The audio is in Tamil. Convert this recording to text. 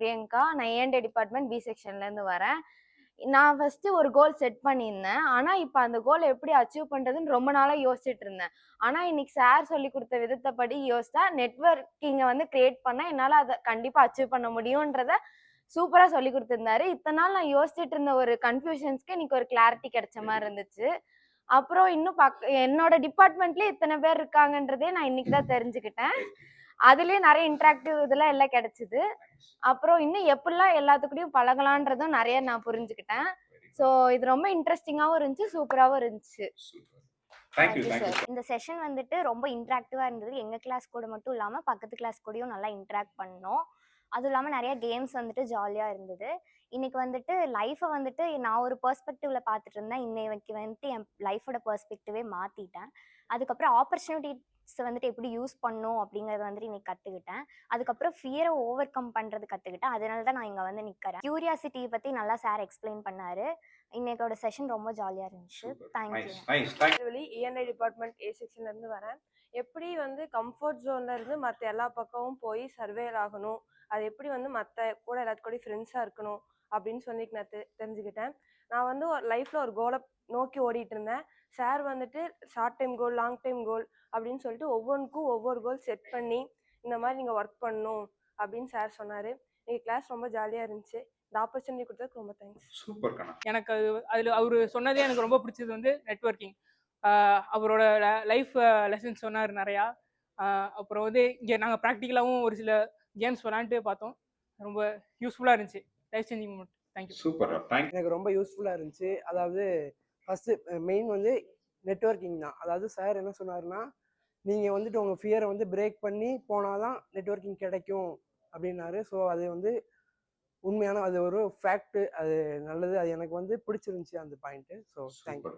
பிரியங்கா. நான் ஏஎன்டி டிபார்ட்மெண்ட் பி செக்ஷன்லேருந்து வரேன். நான் ஃபர்ஸ்ட் ஒரு கோல் செட் பண்ணியிருந்தேன். ஆனா, இப்ப அந்த கோல் எப்படி அச்சீவ் பண்றதுன்னு ரொம்ப நாளா யோசிச்சுட்டு இருந்தேன். ஆனா, இன்னைக்கு சார் சொல்லிக் குடுத்த விதத்தப்படி யோசிச்சா, நெட்வொர்க்கிங்க வந்து கிரியேட் பண்ணா என்னால அத கண்டிப்பா அச்சீவ் பண்ண முடியும்ன்றத சூப்பரா சொல்லிக் குடுத்திருந்தாரு. இத்தன நாள் நான் யோசிச்சுட்டு இருந்த ஒரு கன்ஃப்யூஷன்ஸ்க்கு இன்னைக்கு ஒரு கிளாரிட்டி கிடைச்ச மாரி இருந்துச்சு. அப்புறம் இன்னும் என்னோட டிபார்ட்மெண்ட்லயே இத்தன பேர் இருக்காங்கன்றதே நான் இன்னைக்கு தான் தெரிஞ்சுக்கிட்டேன். அதுலயும் நெறைய இன்டராக்டிவ் இதெல்லாம் எல்லாம் கிடைச்சது. அப்புறம் இன்னும் எப்படிலாம் எல்லாத்துக்கூடயும் பழகலான்றதும் நெறைய நான் புரிஞ்சுக்கிட்டேன். ஸோ இது ரொம்ப இன்ட்ரஸ்டிங்காவும் இருந்துச்சு, சூப்பராவும் இருந்துச்சு. Thank you sir. இந்த செஷன் வந்துட்டு ரொம்ப இன்ட்ராக்டிவா இருந்தது. எங்க கிளாஸ் கூட மட்டும் இல்லாம பக்கத்து கிளாஸ் கூடயும் நல்லா இன்ட்ராக்ட் பண்ணோம். அதுவும் இல்லாம நிறைய கேம்ஸ் வந்துட்டு ஜாலியா இருந்தது. இன்னைக்கு வந்துட்டு லைஃபை வந்துட்டு நான் ஒரு பெர்ஸ்பெக்டிவ்ல பார்த்துட்டு இருந்தேன். இன்னைக்கு வந்துட்டு என் லைஃபோட பெர்ஸ்பெக்டிவே மாத்திட்டேன். அதுக்கப்புறம் ஆப்பர்ச்சுனிட்டிஸ் வந்துட்டு எப்படி யூஸ் பண்ணும் அப்படிங்கறத வந்துட்டு இன்னைக்கு கத்துக்கிட்டேன். அதுக்கப்புறம் ஃபியரை ஓவர் கம் பண்றது கத்துக்கிட்டேன். அதனால தான் நான் இங்க வந்து நிக்கிறேன். கியூரியாசிட்டி பத்தி நல்லா சார் எக்ஸ்பிளைன் பண்ணாரு. இன்னைக்கோட செஷன் ரொம்ப ஜாலியா இருந்துச்சு. தேங்க்யூ. இஎன்ஐ டிபார்ட்மெண்ட் ஏ செக்ஷன்ல இருந்து வரேன். எப்படி வந்து கம்ஃபர்ட் ஜோன்ல இருந்து மற்ற எல்லா பக்கமும் போய் சர்வேர் ஆகணும், அது எப்படி வந்து மற்ற கூட எல்லாத்து கூடயும் ஃப்ரெண்ட்ஸாக இருக்கணும் அப்படின்னு சொல்லி நான் தெரிஞ்சுக்கிட்டேன். நான் வந்து லைஃப்பில் ஒரு கோலை நோக்கி ஓடிட்டு இருந்தேன். சார் வந்துட்டு ஷார்ட் டைம் கோல், லாங் டைம் கோல் அப்படின்னு சொல்லிட்டு ஒவ்வொன்றுக்கும் ஒவ்வொரு கோல் செட் பண்ணி இந்த மாதிரி நீங்கள் ஒர்க் பண்ணணும் அப்படின்னு சார் சொன்னார். எங்கள் கிளாஸ் ரொம்ப ஜாலியாக இருந்துச்சு. இந்த ஆப்பர்ச்சுனிட்டி கொடுத்ததுக்கு ரொம்ப தேங்க்ஸ். சூப்பர். எனக்கு அதில் அவர் சொன்னதே எனக்கு ரொம்ப பிடிச்சது வந்து நெட்வொர்க்கிங். அவரோட லைஃப் லெசன்ஸ் சொன்னார் நிறையா. அப்புறம் வந்து இங்கே நாங்கள் ப்ராக்டிக்கலாகவும் ஒரு சில கேம்ஸ் விளாண்டுட்டு பார்த்தோம். ரொம்ப யூஸ்ஃபுல்லாக இருந்துச்சு. Life changing moment. Thank you. Super. எனக்கு ரொம்ப யூஸ்ஃபுல்லாக இருந்துச்சு. அதாவது ஃபஸ்ட்டு மெயின் வந்து நெட்வொர்க்கிங் தான். அதாவது சார் என்ன சொன்னார்னா, நீங்கள் வந்துட்டு உங்கள் ஃபியரை வந்து பிரேக் பண்ணி போனால் தான் நெட்வொர்க்கிங் கிடைக்கும் அப்படின்னாரு. ஸோ அது வந்து உண்மையான அது ஒரு ஃபேக்ட். அது நல்லது. அது எனக்கு வந்து பிடிச்சிருந்துச்சு அந்த பாயிண்ட்டு. So thank you.